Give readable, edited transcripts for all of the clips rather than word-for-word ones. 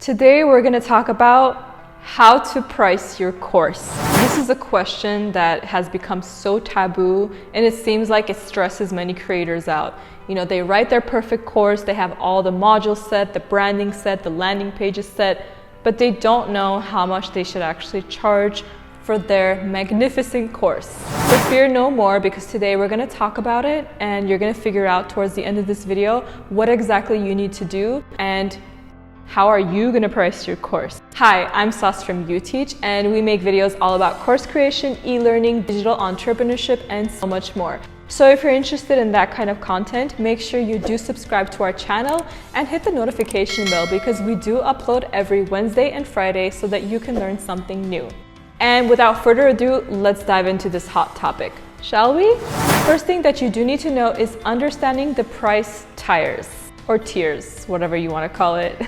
Today we're going to talk about how to price your course. This is a question that has become so taboo, and it seems like it stresses many creators out. You know, they write their perfect course, they have all the modules set, the branding set, the landing pages set, but they don't know how much they should actually charge for their magnificent course. But fear no more, because today we're going to talk about it and you're going to figure out towards the end of this video what exactly you need to do and how are you going to price your course. Hi, I'm Sas from Uteach, and we make videos all about course creation, e-learning, digital entrepreneurship, and so much more. So if you're interested in that kind of content, make sure you do subscribe to our channel and hit the notification bell, because we do upload every Wednesday and Friday so that you can learn something new. And without further ado, let's dive into this hot topic, shall we? First thing that you do need to know is understanding the price tiers, or tiers, whatever you want to call it.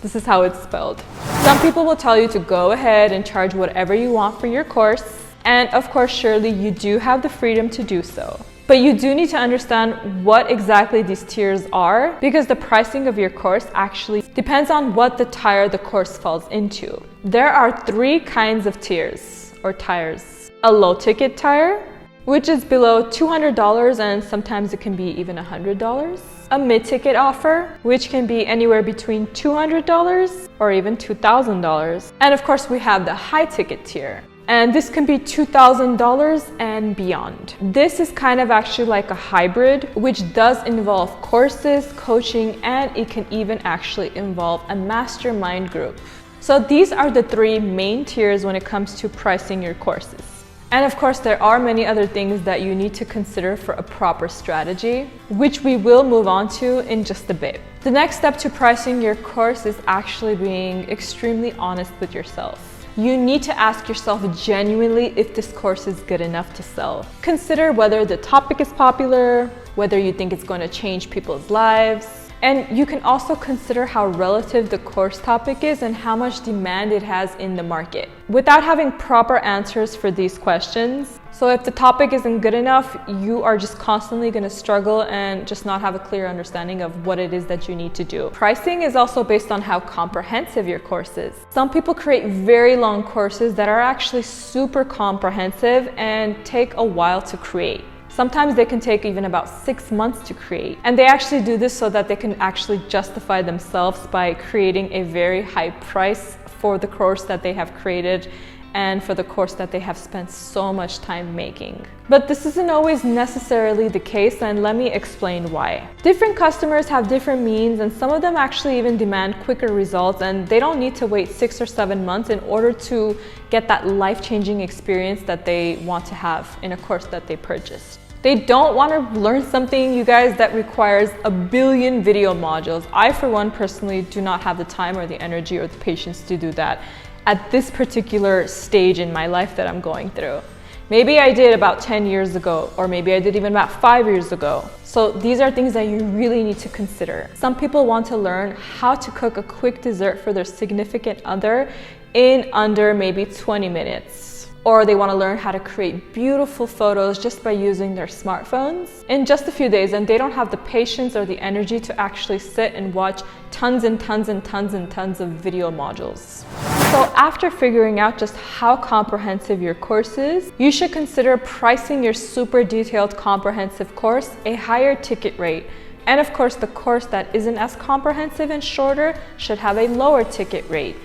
This is how it's spelled. Some people will tell you to go ahead and charge whatever you want for your course. And of course, surely you do have the freedom to do so. But you do need to understand what exactly these tiers are, because the pricing of your course actually depends on what the tier the course falls into. There are three kinds of tiers, or tiers. A low ticket tier, which is below $200, and sometimes it can be even $100. A mid-ticket offer, which can be anywhere between $200 or even $2,000. And of course, we have the high-ticket tier, and this can be $2,000 and beyond. This is kind of actually like a hybrid, which does involve courses, coaching, and it can even actually involve a mastermind group. So these are the three main tiers when it comes to pricing your courses. And of course, there are many other things that you need to consider for a proper strategy, which we will move on to in just a bit. The next step to pricing your course is actually being extremely honest with yourself. You need to ask yourself genuinely if this course is good enough to sell. Consider whether the topic is popular, whether you think it's going to change people's lives. And you can also consider how relative the course topic is and how much demand it has in the market. Without having proper answers for these questions, so if the topic isn't good enough, you are just constantly going to struggle and just not have a clear understanding of what it is that you need to do. Pricing is also based on how comprehensive your course is. Some people create very long courses that are actually super comprehensive and take a while to create. Sometimes they can take even about 6 months to create. And they actually do this so that they can actually justify themselves by creating a very high price for the course that they have created and for the course that they have spent so much time making. But this isn't always necessarily the case, and let me explain why. Different customers have different means, and some of them actually even demand quicker results, and they don't need to wait 6 or 7 months in order to get that life-changing experience that they want to have in a course that they purchased. They don't want to learn something, you guys, that requires a billion video modules. I, for one, personally do not have the time or the energy or the patience to do that at this particular stage in my life that I'm going through. Maybe I did about 10 years ago, or maybe I did even about 5 years ago. So these are things that you really need to consider. Some people want to learn how to cook a quick dessert for their significant other in under maybe 20 minutes. Or they want to learn how to create beautiful photos just by using their smartphones in just a few days, and they don't have the patience or the energy to actually sit and watch tons and tons and tons and tons of video modules. So after figuring out just how comprehensive your course is, you should consider pricing your super detailed comprehensive course a higher ticket rate. And of course, the course that isn't as comprehensive and shorter should have a lower ticket rate.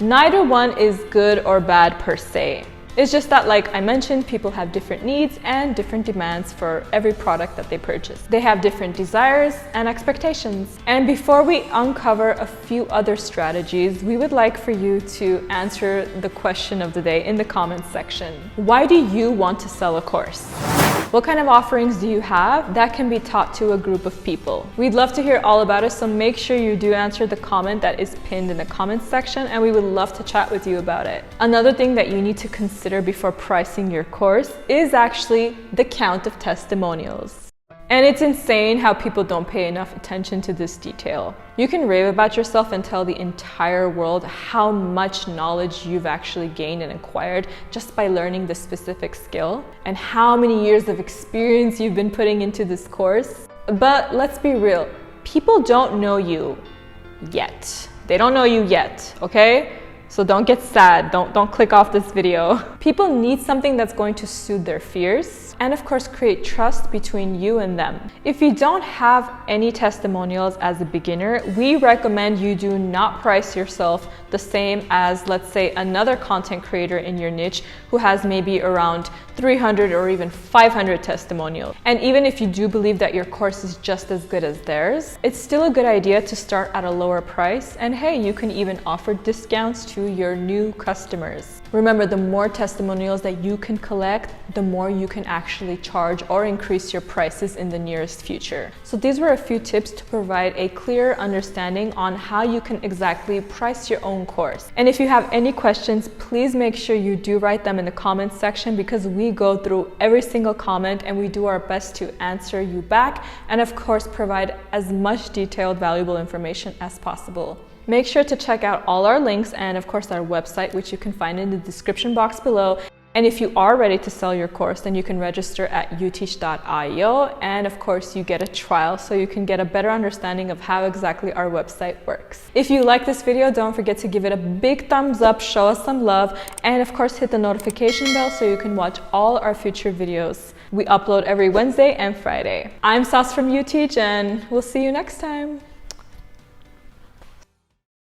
Neither one is good or bad per se. It's just that, like I mentioned, people have different needs and different demands for every product that they purchase. They have different desires and expectations. And before we uncover a few other strategies, we would like for you to answer the question of the day in the comments section. Why do you want to sell a course? What kind of offerings do you have that can be taught to a group of people? We'd love to hear all about it, so make sure you do answer the comment that is pinned in the comments section, and we would love to chat with you about it. Another thing that you need to consider before pricing your course is actually the count of testimonials. And it's insane how people don't pay enough attention to this detail. You can rave about yourself and tell the entire world how much knowledge you've actually gained and acquired just by learning this specific skill, and how many years of experience you've been putting into this course. But let's be real, people don't know you yet. They don't know you yet, okay? So don't get sad, don't click off this video. People need something that's going to soothe their fears and of course create trust between you and them. If you don't have any testimonials as a beginner, we recommend you do not price yourself the same as, let's say, another content creator in your niche who has maybe around 300 or even 500 testimonials. And even if you do believe that your course is just as good as theirs, it's still a good idea to start at a lower price, and hey, you can even offer discounts to your new customers. Remember, the more testimonials that you can collect, the more you can actually charge or increase your prices in the nearest future. So these were a few tips to provide a clear understanding on how you can exactly price your own course. And if you have any questions, please make sure you do write them in the comments section, because we go through every single comment and we do our best to answer you back and of course provide as much detailed, valuable information as possible. Make sure to check out all our links and of course our website, which you can find in the description box below. And if you are ready to sell your course, then you can register at uteach.io, and of course you get a trial so you can get a better understanding of how exactly our website works. If you like this video, don't forget to give it a big thumbs up, show us some love, and of course hit the notification bell so you can watch all our future videos. We upload every Wednesday and Friday. I'm Sas from Uteach, and we'll see you next time.